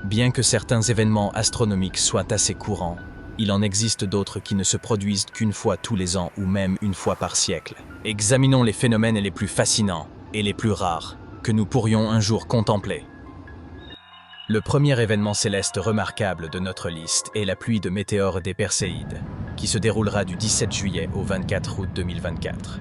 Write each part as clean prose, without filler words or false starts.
Bien que certains événements astronomiques soient assez courants, il en existe d'autres qui ne se produisent qu'une fois tous les ans ou même une fois par siècle. Examinons les phénomènes les plus fascinants et les plus rares que nous pourrions un jour contempler. Le premier événement céleste remarquable de notre liste est la pluie de météores des Perséides, qui se déroulera du 17 juillet au 24 août 2024.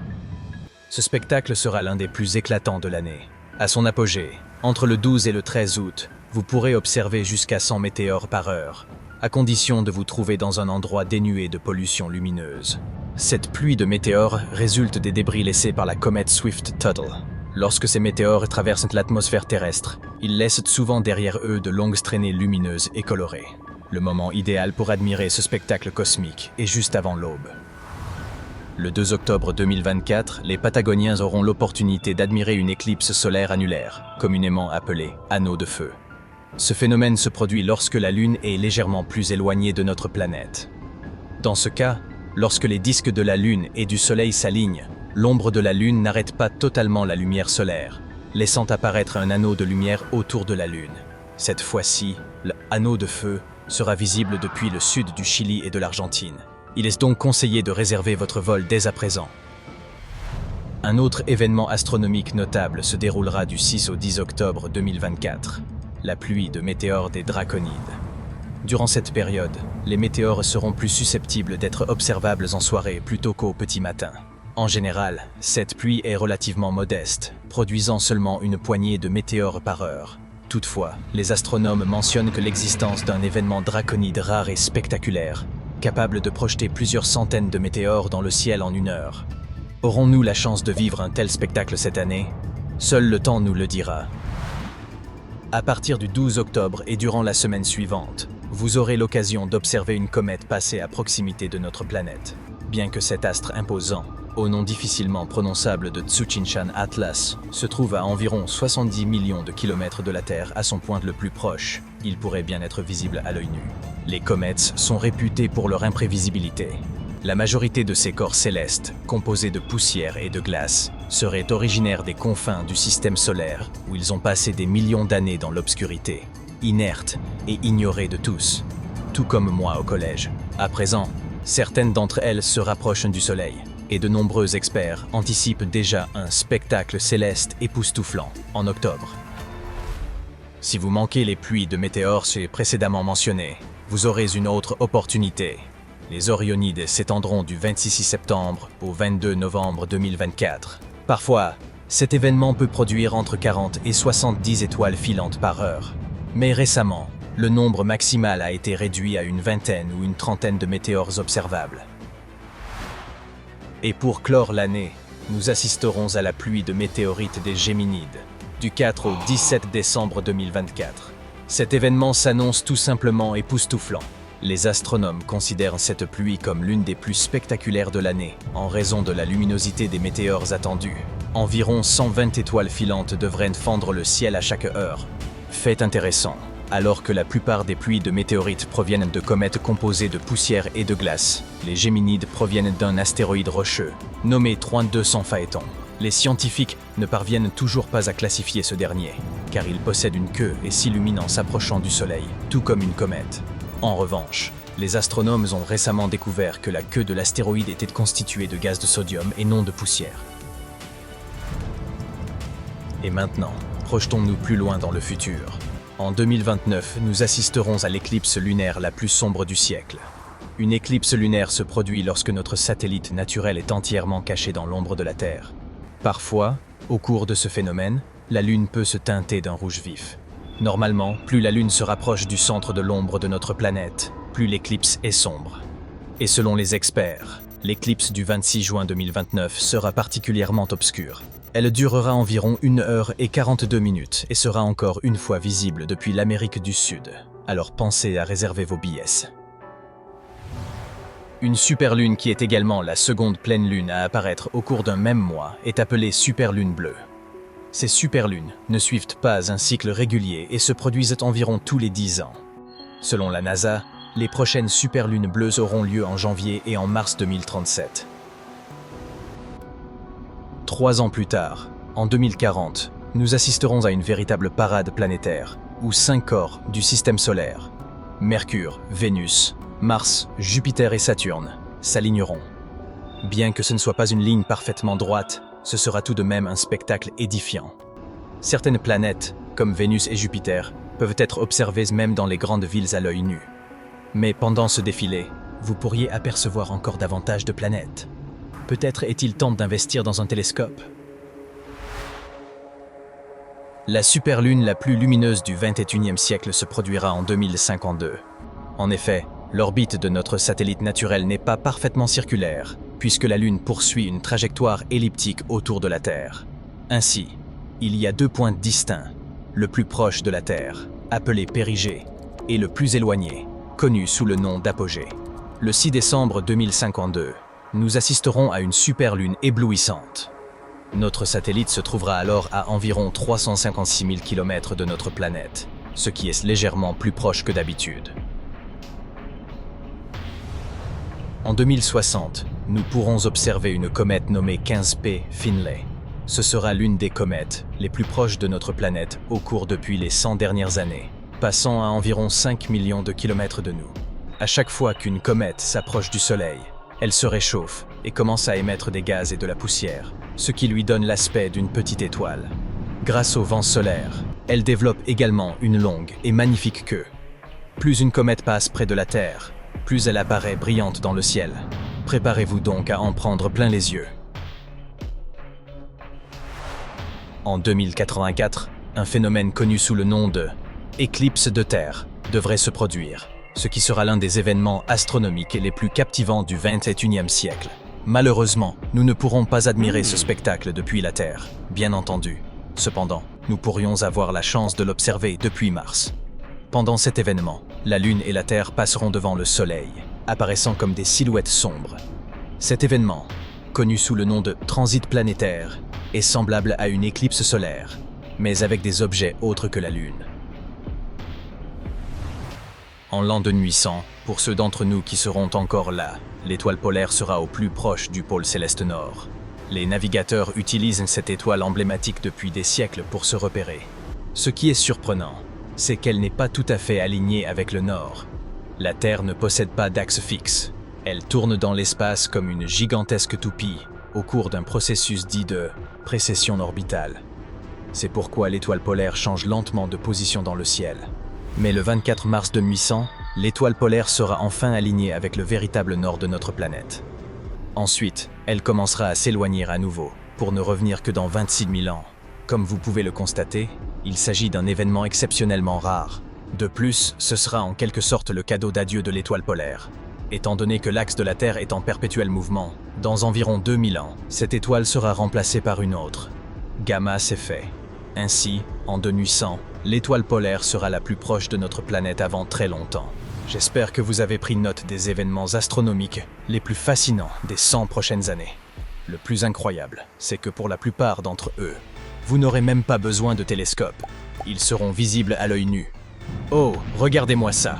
Ce spectacle sera l'un des plus éclatants de l'année. À son apogée, entre le 12 et le 13 août, vous pourrez observer jusqu'à 100 météores par heure, à condition de vous trouver dans un endroit dénué de pollution lumineuse. Cette pluie de météores résulte des débris laissés par la comète Swift-Tuttle. Lorsque ces météores traversent l'atmosphère terrestre, ils laissent souvent derrière eux de longues traînées lumineuses et colorées. Le moment idéal pour admirer ce spectacle cosmique est juste avant l'aube. Le 2 octobre 2024, les Patagoniens auront l'opportunité d'admirer une éclipse solaire annulaire, communément appelée anneau de feu. Ce phénomène se produit lorsque la Lune est légèrement plus éloignée de notre planète. Dans ce cas, lorsque les disques de la Lune et du Soleil s'alignent, l'ombre de la Lune n'arrête pas totalement la lumière solaire, laissant apparaître un anneau de lumière autour de la Lune. Cette fois-ci, l'anneau de feu sera visible depuis le sud du Chili et de l'Argentine. Il est donc conseillé de réserver votre vol dès à présent. Un autre événement astronomique notable se déroulera du 6 au 10 octobre 2024, la pluie de météores des Draconides. Durant cette période, les météores seront plus susceptibles d'être observables en soirée plutôt qu'au petit matin. En général, cette pluie est relativement modeste, produisant seulement une poignée de météores par heure. Toutefois, les astronomes mentionnent que l'existence d'un événement draconide rare et spectaculaire, capable de projeter plusieurs centaines de météores dans le ciel en une heure. Aurons-nous la chance de vivre un tel spectacle cette année? Seul le temps nous le dira. À partir du 12 octobre et durant la semaine suivante, vous aurez l'occasion d'observer une comète passer à proximité de notre planète. Bien que cet astre imposant, au nom difficilement prononçable de Tsuchinshan Atlas, se trouve à environ 70 millions de kilomètres de la Terre à son point le plus proche, il pourrait bien être visible à l'œil nu. Les comètes sont réputées pour leur imprévisibilité. La majorité de ces corps célestes, composés de poussière et de glace, seraient originaires des confins du système solaire, où ils ont passé des millions d'années dans l'obscurité, inertes et ignorés de tous, tout comme moi au collège. À présent, certaines d'entre elles se rapprochent du Soleil, et de nombreux experts anticipent déjà un spectacle céleste époustouflant en octobre. Si vous manquez les pluies de météores précédemment mentionnées, vous aurez une autre opportunité. Les Orionides s'étendront du 26 septembre au 22 novembre 2024. Parfois, cet événement peut produire entre 40 et 70 étoiles filantes par heure. Mais récemment, le nombre maximal a été réduit à une vingtaine ou une trentaine de météores observables. Et pour clore l'année, nous assisterons à la pluie de météorites des Géminides, du 4 au 17 décembre 2024. Cet événement s'annonce tout simplement époustouflant. Les astronomes considèrent cette pluie comme l'une des plus spectaculaires de l'année, en raison de la luminosité des météores attendus. Environ 120 étoiles filantes devraient fendre le ciel à chaque heure. Fait intéressant, alors que la plupart des pluies de météorites proviennent de comètes composées de poussière et de glace, les Géminides proviennent d'un astéroïde rocheux, nommé 3200 Phaéton. Les scientifiques ne parviennent toujours pas à classifier ce dernier, car il possède une queue et s'illumine en s'approchant du Soleil, tout comme une comète. En revanche, les astronomes ont récemment découvert que la queue de l'astéroïde était constituée de gaz de sodium et non de poussière. Et maintenant, projetons-nous plus loin dans le futur. En 2029, nous assisterons à l'éclipse lunaire la plus sombre du siècle. Une éclipse lunaire se produit lorsque notre satellite naturel est entièrement caché dans l'ombre de la Terre. Parfois, au cours de ce phénomène, la Lune peut se teinter d'un rouge vif. Normalement, plus la Lune se rapproche du centre de l'ombre de notre planète, plus l'éclipse est sombre. Et selon les experts, l'éclipse du 26 juin 2029 sera particulièrement obscure. Elle durera environ 1 heure et 42 minutes et sera encore une fois visible depuis l'Amérique du Sud. Alors pensez à réserver vos billets. Une superlune qui est également la seconde pleine lune à apparaître au cours d'un même mois est appelée superlune bleue. Ces superlunes ne suivent pas un cycle régulier et se produisent environ tous les 10 ans. Selon la NASA, les prochaines superlunes bleues auront lieu en janvier et en mars 2037. 3 ans plus tard, en 2040, nous assisterons à une véritable parade planétaire, ou 5 corps du système solaire. Mercure, Vénus, Mars, Jupiter et Saturne s'aligneront. Bien que ce ne soit pas une ligne parfaitement droite, ce sera tout de même un spectacle édifiant. Certaines planètes, comme Vénus et Jupiter, peuvent être observées même dans les grandes villes à l'œil nu. Mais pendant ce défilé, vous pourriez apercevoir encore davantage de planètes. Peut-être est-il temps d'investir dans un télescope. La superlune la plus lumineuse du XXIe siècle se produira en 2052. En effet, l'orbite de notre satellite naturel n'est pas parfaitement circulaire, puisque la Lune poursuit une trajectoire elliptique autour de la Terre. Ainsi, il y a 2 points distincts, le plus proche de la Terre, appelé périgée, et le plus éloigné, connu sous le nom d'apogée. Le 6 décembre 2052, nous assisterons à une superlune éblouissante. Notre satellite se trouvera alors à environ 356 000 km de notre planète, ce qui est légèrement plus proche que d'habitude. En 2060, nous pourrons observer une comète nommée 15P Finlay. Ce sera l'une des comètes les plus proches de notre planète au cours depuis les 100 dernières années, passant à environ 5 millions de kilomètres de nous. À chaque fois qu'une comète s'approche du Soleil, elle se réchauffe et commence à émettre des gaz et de la poussière, ce qui lui donne l'aspect d'une petite étoile. Grâce au vent solaire, elle développe également une longue et magnifique queue. Plus une comète passe près de la Terre, plus elle apparaît brillante dans le ciel. Préparez-vous donc à en prendre plein les yeux. En 2084, un phénomène connu sous le nom de « éclipse de Terre » devrait se produire, ce qui sera l'un des événements astronomiques les plus captivants du XXIe siècle. Malheureusement, nous ne pourrons pas admirer ce spectacle depuis la Terre, bien entendu. Cependant, nous pourrions avoir la chance de l'observer depuis Mars. Pendant cet événement, la Lune et la Terre passeront devant le Soleil, apparaissant comme des silhouettes sombres. Cet événement, connu sous le nom de transit planétaire, est semblable à une éclipse solaire, mais avec des objets autres que la Lune. En l'an 2100, pour ceux d'entre nous qui seront encore là, l'étoile polaire sera au plus proche du pôle céleste nord. Les navigateurs utilisent cette étoile emblématique depuis des siècles pour se repérer. Ce qui est surprenant, c'est qu'elle n'est pas tout à fait alignée avec le nord. La Terre ne possède pas d'axe fixe. Elle tourne dans l'espace comme une gigantesque toupie au cours d'un processus dit de précession orbitale. C'est pourquoi l'étoile polaire change lentement de position dans le ciel. Mais le 24 mars 2100, l'étoile polaire sera enfin alignée avec le véritable nord de notre planète. Ensuite, elle commencera à s'éloigner à nouveau, pour ne revenir que dans 26 000 ans. Comme vous pouvez le constater, il s'agit d'un événement exceptionnellement rare. De plus, ce sera en quelque sorte le cadeau d'adieu de l'étoile polaire. Étant donné que l'axe de la Terre est en perpétuel mouvement, dans environ 2000 ans, cette étoile sera remplacée par une autre. Gamma Cephei. Ainsi, en 2100, l'étoile polaire sera la plus proche de notre planète avant très longtemps. J'espère que vous avez pris note des événements astronomiques les plus fascinants des 100 prochaines années. Le plus incroyable, c'est que pour la plupart d'entre eux, vous n'aurez même pas besoin de télescope. Ils seront visibles à l'œil nu. Oh, regardez-moi ça!